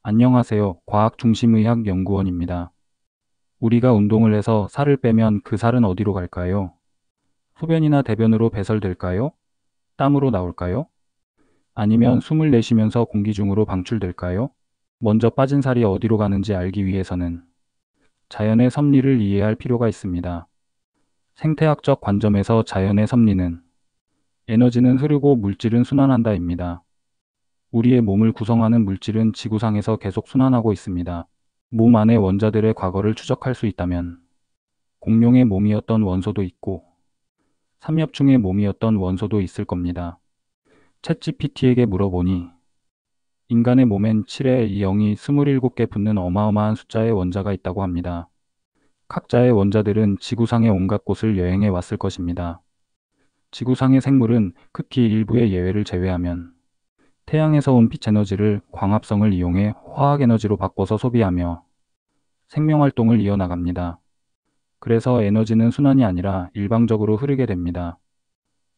안녕하세요. 과학중심의학 연구원입니다. 우리가 운동을 해서 살을 빼면 그 살은 어디로 갈까요? 소변이나 대변으로 배설될까요? 땀으로 나올까요? 아니면 숨을 내쉬면서 공기 중으로 방출될까요? 먼저 빠진 살이 어디로 가는지 알기 위해서는 자연의 섭리를 이해할 필요가 있습니다. 생태학적 관점에서 자연의 섭리는 에너지는 흐르고 물질은 순환한다입니다. 우리의 몸을 구성하는 물질은 지구상에서 계속 순환하고 있습니다. 몸 안의 원자들의 과거를 추적할 수 있다면 공룡의 몸이었던 원소도 있고 삼엽충의 몸이었던 원소도 있을 겁니다. 챗GPT에게 물어보니 인간의 몸엔 7에 0이 27개 붙는 어마어마한 숫자의 원자가 있다고 합니다. 각자의 원자들은 지구상의 온갖 곳을 여행해 왔을 것입니다. 지구상의 생물은 극히 일부의 예외를 제외하면 태양에서 온 빛 에너지를 광합성을 이용해 화학 에너지로 바꿔서 소비하며 생명활동을 이어나갑니다. 그래서 에너지는 순환이 아니라 일방적으로 흐르게 됩니다.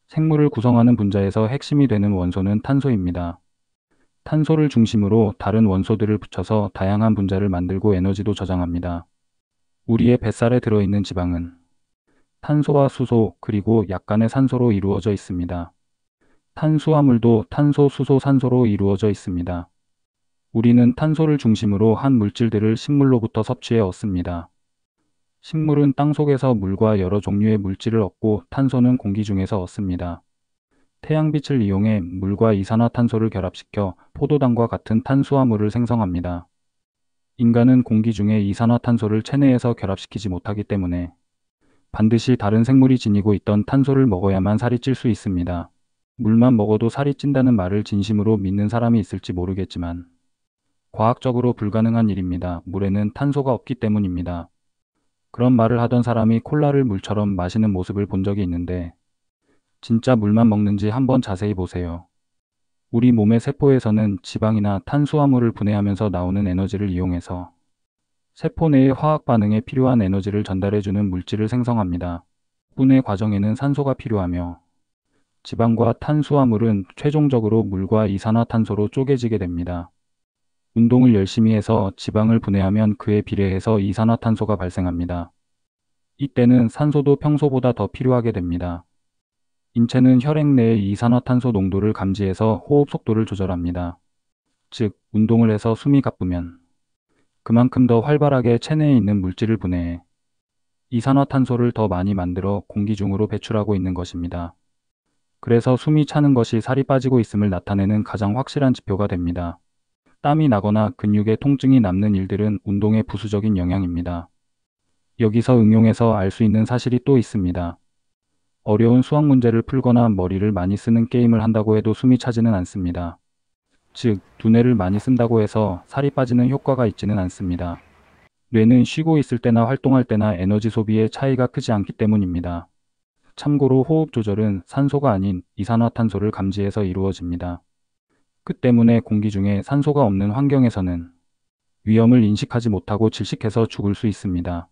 생물을 구성하는 분자에서 핵심이 되는 원소는 탄소입니다. 탄소를 중심으로 다른 원소들을 붙여서 다양한 분자를 만들고 에너지도 저장합니다. 우리의 뱃살에 들어있는 지방은 탄소와 수소 그리고 약간의 산소로 이루어져 있습니다. 탄수화물도 탄소, 수소, 산소로 이루어져 있습니다. 우리는 탄소를 중심으로 한 물질들을 식물로부터 섭취해 얻습니다. 식물은 땅속에서 물과 여러 종류의 물질을 얻고 탄소는 공기 중에서 얻습니다. 태양빛을 이용해 물과 이산화탄소를 결합시켜 포도당과 같은 탄수화물을 생성합니다. 인간은 공기 중에 이산화탄소를 체내에서 결합시키지 못하기 때문에 반드시 다른 생물이 지니고 있던 탄소를 먹어야만 살이 찔 수 있습니다. 물만 먹어도 살이 찐다는 말을 진심으로 믿는 사람이 있을지 모르겠지만 과학적으로 불가능한 일입니다. 물에는 탄소가 없기 때문입니다. 그런 말을 하던 사람이 콜라를 물처럼 마시는 모습을 본 적이 있는데 진짜 물만 먹는지 한번 자세히 보세요. 우리 몸의 세포에서는 지방이나 탄수화물을 분해하면서 나오는 에너지를 이용해서 세포 내의 화학 반응에 필요한 에너지를 전달해주는 물질을 생성합니다. 분해 과정에는 산소가 필요하며 지방과 탄수화물은 최종적으로 물과 이산화탄소로 쪼개지게 됩니다. 운동을 열심히 해서 지방을 분해하면 그에 비례해서 이산화탄소가 발생합니다. 이때는 산소도 평소보다 더 필요하게 됩니다. 인체는 혈액 내의 이산화탄소 농도를 감지해서 호흡 속도를 조절합니다. 즉, 운동을 해서 숨이 가쁘면 그만큼 더 활발하게 체내에 있는 물질을 분해해 이산화탄소를 더 많이 만들어 공기 중으로 배출하고 있는 것입니다. 그래서 숨이 차는 것이 살이 빠지고 있음을 나타내는 가장 확실한 지표가 됩니다. 땀이 나거나 근육에 통증이 남는 일들은 운동의 부수적인 영향입니다. 여기서 응용해서 알 수 있는 사실이 또 있습니다. 어려운 수학 문제를 풀거나 머리를 많이 쓰는 게임을 한다고 해도 숨이 차지는 않습니다. 즉, 두뇌를 많이 쓴다고 해서 살이 빠지는 효과가 있지는 않습니다. 뇌는 쉬고 있을 때나 활동할 때나 에너지 소비의 차이가 크지 않기 때문입니다. 참고로 호흡 조절은 산소가 아닌 이산화탄소를 감지해서 이루어집니다. 그 때문에 공기 중에 산소가 없는 환경에서는 위험을 인식하지 못하고 질식해서 죽을 수 있습니다.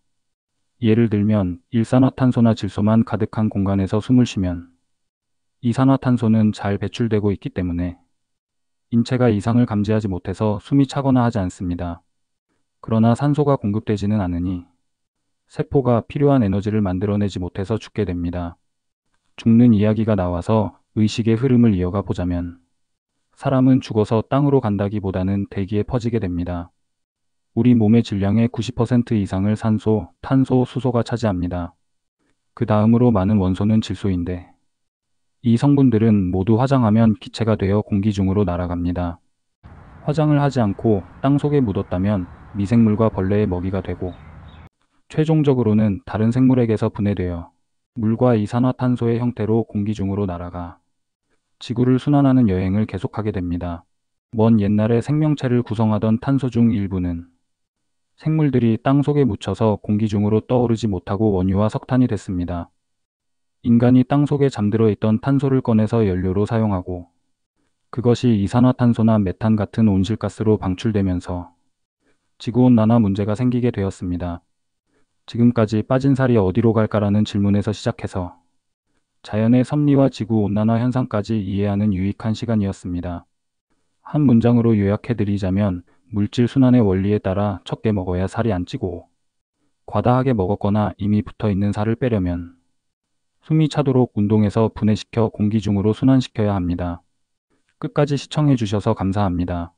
예를 들면 일산화탄소나 질소만 가득한 공간에서 숨을 쉬면 이산화탄소는 잘 배출되고 있기 때문에 인체가 이상을 감지하지 못해서 숨이 차거나 하지 않습니다. 그러나 산소가 공급되지는 않으니 세포가 필요한 에너지를 만들어내지 못해서 죽게 됩니다. 죽는 이야기가 나와서 의식의 흐름을 이어가 보자면 사람은 죽어서 땅으로 간다기보다는 대기에 퍼지게 됩니다. 우리 몸의 질량의 90% 이상을 산소, 탄소, 수소가 차지합니다. 그 다음으로 많은 원소는 질소인데 이 성분들은 모두 화장하면 기체가 되어 공기 중으로 날아갑니다. 화장을 하지 않고 땅 속에 묻었다면 미생물과 벌레의 먹이가 되고 최종적으로는 다른 생물에게서 분해되어 물과 이산화탄소의 형태로 공기 중으로 날아가 지구를 순환하는 여행을 계속하게 됩니다. 먼 옛날에 생명체를 구성하던 탄소 중 일부는 생물들이 땅 속에 묻혀서 공기 중으로 떠오르지 못하고 원유와 석탄이 됐습니다. 인간이 땅 속에 잠들어 있던 탄소를 꺼내서 연료로 사용하고 그것이 이산화탄소나 메탄 같은 온실가스로 방출되면서 지구온난화 문제가 생기게 되었습니다. 지금까지 빠진 살이 어디로 갈까라는 질문에서 시작해서 자연의 섭리와 지구온난화 현상까지 이해하는 유익한 시간이었습니다. 한 문장으로 요약해드리자면 물질 순환의 원리에 따라 적게 먹어야 살이 안 찌고, 과다하게 먹었거나 이미 붙어 있는 살을 빼려면 숨이 차도록 운동해서 분해시켜 공기 중으로 순환시켜야 합니다. 끝까지 시청해 주셔서 감사합니다.